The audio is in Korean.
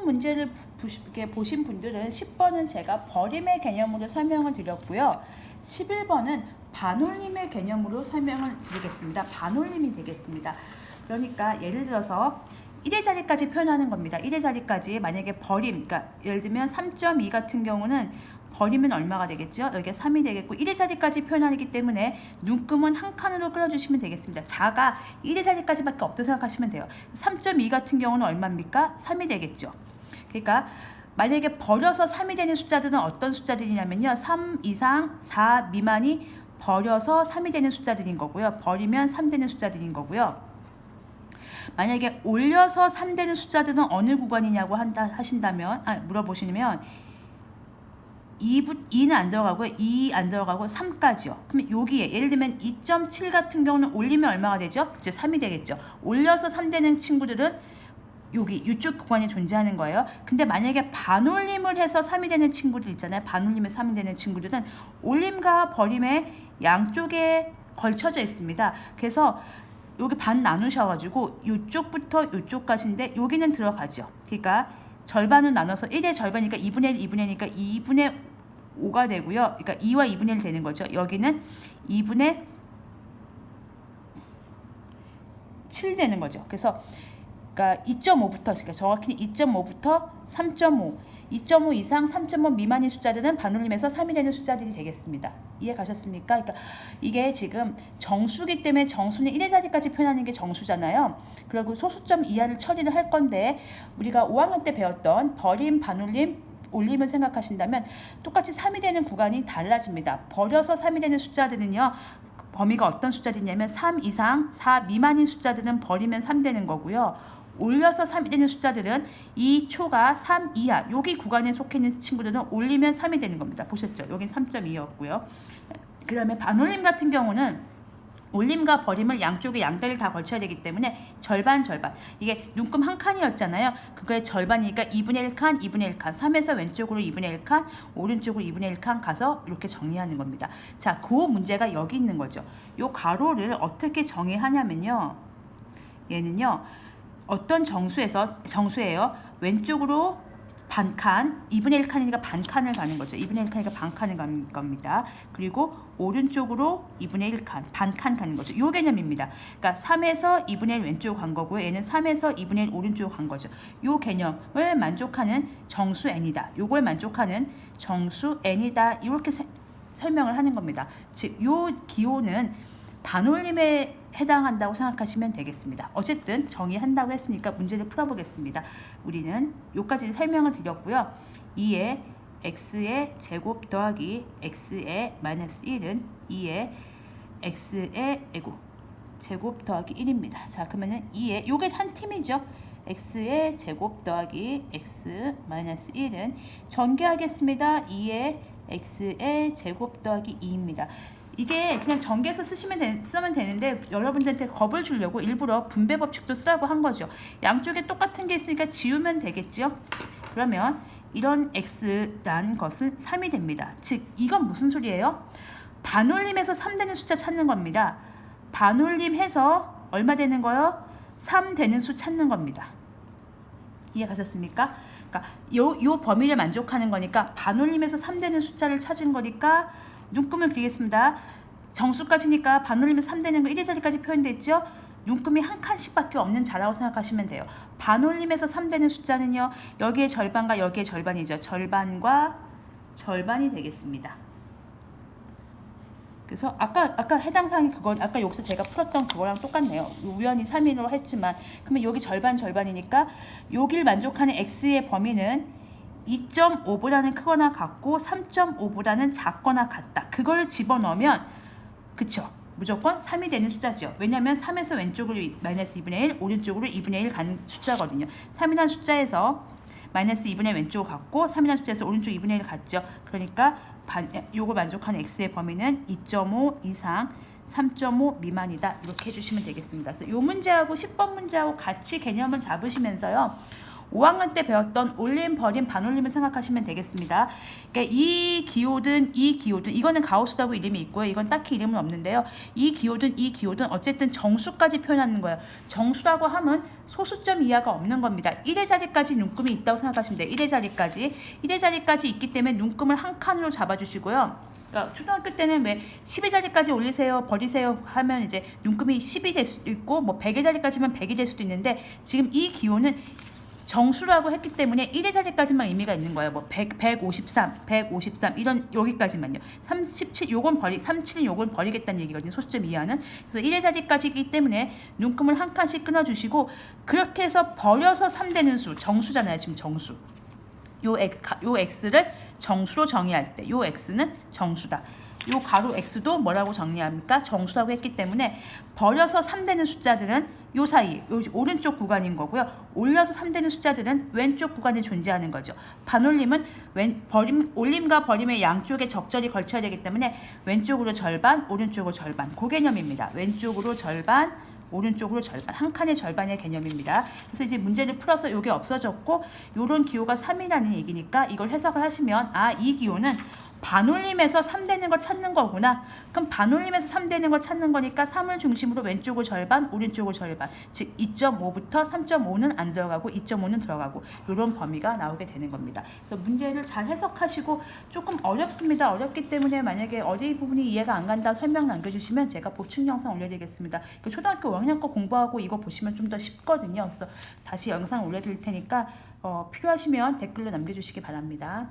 10번 문제를 보신 분들은 10번은 제가 버림의 개념으로 설명을 드렸고요. 11번은 반올림의 개념으로 설명을 드리겠습니다. 반올림이 되겠습니다. 그러니까 예를 들어서 1의 자리까지 표현하는 겁니다. 1의 자리까지 만약에 버림, 그러니까 예를 들면 3.2 같은 경우는 버리면 얼마가 되겠죠? 여기가 3이 되겠고 1의 자리까지 표현하기 때문에 눈금은 한 칸으로 끌어주시면 되겠습니다. 자가 1의 자리까지밖에 없다고 생각하시면 돼요. 3.2 같은 경우는 얼마입니까? 3이 되겠죠. 그러니까 만약에 버려서 3이 되는 숫자들은 어떤 숫자들이냐면요. 3 이상 4 미만이 버려서 3이 되는 숫자들인 거고요. 버리면 3 되는 숫자들인 거고요. 만약에 올려서 3 되는 숫자들은 어느 구간이냐고 하신다면 물어보시면 2는 안 들어가고요. 2 안 들어가고 3까지요. 그러면 여기에 예를 들면 2.7 같은 경우는 올리면 얼마가 되죠? 이제 3이 되겠죠. 올려서 3 되는 친구들은 여기 이쪽 구간에 존재하는 거예요. 근데 만약에 반올림을 해서 3이 되는 친구들 있잖아요. 반올림에 3이 되는 친구들은 올림과 버림의 양쪽에 걸쳐져 있습니다. 그래서 여기 반 나누셔가지고 이쪽부터 이쪽까지인데 여기는 들어가죠. 그러니까 절반을 나눠서 1의 절반이니까 2분의 1, 2분의 1이니까 2분의 5가 되고요. 그러니까 2와 2분의 1 되는 거죠. 여기는 2분의 7 되는 거죠. 그래서 그러니까 2.5부터 그러니까 정확히는 2.5부터 3.5, 2.5 이상 3.5 미만인 숫자들은 반올림에서 3이 되는 숫자들이 되겠습니다. 이해 가셨습니까? 그러니까 이게 지금 정수기 때문에 정수는 1의 자리까지 표현하는 게 정수잖아요. 그리고 소수점 이하를 처리를 할 건데 우리가 5학년 때 배웠던 버림, 반올림, 올림을 생각하신다면 똑같이 3이 되는 구간이 달라집니다. 버려서 3이 되는 숫자들은요. 범위가 어떤 숫자들이냐면 3 이상 4 미만인 숫자들은 버리면 3 되는 거고요. 올려서 3이 되는 숫자들은 이 초가 3 이하 여기 구간에 속해 있는 친구들은 올리면 3이 되는 겁니다. 보셨죠? 여긴 3.2였고요. 그 다음에 반올림 같은 경우는 올림과 버림을 양쪽에 양다리를 다 걸쳐야 되기 때문에 절반 이게 눈금 한 칸이었잖아요. 그거의 절반이니까 2분의 1칸 2분의 1칸 3에서 왼쪽으로 2분의 1칸 오른쪽으로 2분의 1칸 가서 이렇게 정리하는 겁니다. 자, 그 문제가 여기 있는 거죠. 요 가로를 어떻게 정의하냐면요. 얘는요. 어떤 정수예요. 왼쪽으로 반칸, 2분의 1칸이니까 반칸을 가는 거죠. 2분의 1칸이니까 반칸을 가는 겁니다. 그리고 오른쪽으로 2분의 1칸, 반칸 가는 거죠. 요 개념입니다. 그러니까 3에서 2분의 1 왼쪽으로 간 거고요. 얘는 3에서 2분의 1 오른쪽으로 간 거죠. 요 개념을 만족하는 정수 n이다. 요걸 만족하는 정수 n이다. 이렇게 설명을 하는 겁니다. 즉, 요 기호는 반올림에 해당한다고 생각하시면 되겠습니다. 어쨌든 정의한다고 했으니까 문제를 풀어보겠습니다. 우리는 여기까지 설명을 드렸고요. 2의 x의 제곱 더하기 x의 마이너스 1은 2의 x의 제곱 더하기 1입니다. 자, 그러면은 2의 요게 한 팀이죠. x의 제곱 더하기 x 마이너스 1은 전개하겠습니다. 2의 x의 제곱 더하기 2입니다. 이게 그냥 전개해서 쓰면 되는데 여러분들한테 겁을 주려고 일부러 분배 법칙도 쓰라고 한 거죠. 양쪽에 똑같은 게 있으니까 지우면 되겠죠. 그러면 이런 x라는 것은 3이 됩니다. 즉 이건 무슨 소리예요? 반올림해서 3 되는 숫자 찾는 겁니다. 반올림해서 얼마 되는 거요? 3 되는 수 찾는 겁니다. 이해 가셨습니까? 그러니까 요 범위를 만족하는 거니까 반올림해서 3 되는 숫자를 찾은 거니까 눈금을 그리겠습니다. 정수까지니까 반올림에서 3 되는 거 1의 자리까지 표현됐죠? 눈금이 한 칸씩밖에 없는 자라고 생각하시면 돼요. 반올림에서 3 되는 숫자는요. 여기의 절반과 여기의 절반이죠. 절반과 절반이 되겠습니다. 그래서 아까 해당 사항이 그거 아까 여기서 제가 풀었던 그거랑 똑같네요. 우연히 3인으로 했지만 그러면 여기 절반이니까 여기를 만족하는 x의 범위는 2.5보다는 크거나 같고 3.5보다는 작거나 같다. 그걸 집어넣으면 그쵸? 무조건 3이 되는 숫자죠. 왜냐하면 3에서 왼쪽으로 마이너스 2분의 1, 오른쪽으로 2분의 1 가는 숫자거든요. 3이라는 숫자에서 마이너스 2분의 1 왼쪽 같고 3이라는 숫자에서 오른쪽 2분의 1 같죠. 그러니까 요거 만족하는 x의 범위는 2.5 이상 3.5 미만이다. 이렇게 해주시면 되겠습니다. 그래서 요 문제하고 10번 문제하고 같이 개념을 잡으시면서요. 5학년 때 배웠던 올림, 버림, 반올림을 생각하시면 되겠습니다. 그러니까 이 기호든 이거는 가우스라고 이름이 있고요. 이건 딱히 이름은 없는데요. 이 기호든 어쨌든 정수까지 표현하는 거예요. 정수라고 하면 소수점 이하가 없는 겁니다. 1의 자리까지 눈금이 있다고 생각하시면 돼요. 1의 자리까지 있기 때문에 눈금을 한 칸으로 잡아주시고요. 그러니까 초등학교 때는 왜 10의 자리까지 올리세요, 버리세요 하면 이제 눈금이 10이 될 수도 있고 뭐 100의 자리까지면 100이 될 수도 있는데 지금 이 기호는 정수라고 했기 때문에 1의 자리까지만 의미가 있는 거예요. 뭐 100, 153 이런 여기까지만요. 37 요건 37은 요건 버리겠다는 얘기거든요. 소수점 이하는. 그래서 1의 자리까지이기 때문에 눈금을 한 칸씩 끊어 주시고 그렇게 해서 버려서 3 되는 수, 정수잖아요. 지금 정수. 요 x를 정수로 정의할 때 요 x는 정수다. 요 가로 x도 뭐라고 정리합니까? 정수라고 했기 때문에 버려서 3 되는 숫자들은 요 사이, 요 오른쪽 구간인 거고요. 올려서 3 되는 숫자들은 왼쪽 구간에 존재하는 거죠. 반올림은 올림과 버림의 양쪽에 적절히 걸쳐야 되기 때문에 왼쪽으로 절반, 오른쪽으로 절반. 그 개념입니다. 왼쪽으로 절반, 오른쪽으로 절반, 한 칸의 절반의 개념입니다. 그래서 이제 문제를 풀어서 이게 없어졌고 요런 기호가 3이라는 얘기니까 이걸 해석을 하시면 이 기호는 반올림에서 3 되는 걸 찾는 거구나. 그럼 반올림에서 3 되는 걸 찾는 거니까 3을 중심으로 왼쪽으로 절반, 오른쪽으로 절반. 즉 2.5부터 3.5는 안 들어가고 2.5는 들어가고 이런 범위가 나오게 되는 겁니다. 그래서 문제를 잘 해석하시고 조금 어렵습니다. 어렵기 때문에 만약에 어디 부분이 이해가 안 간다 설명 남겨주시면 제가 보충 영상 올려드리겠습니다. 초등학교 5학년 거 공부하고 이거 보시면 좀 더 쉽거든요. 그래서 다시 영상 올려드릴 테니까 필요하시면 댓글로 남겨주시기 바랍니다.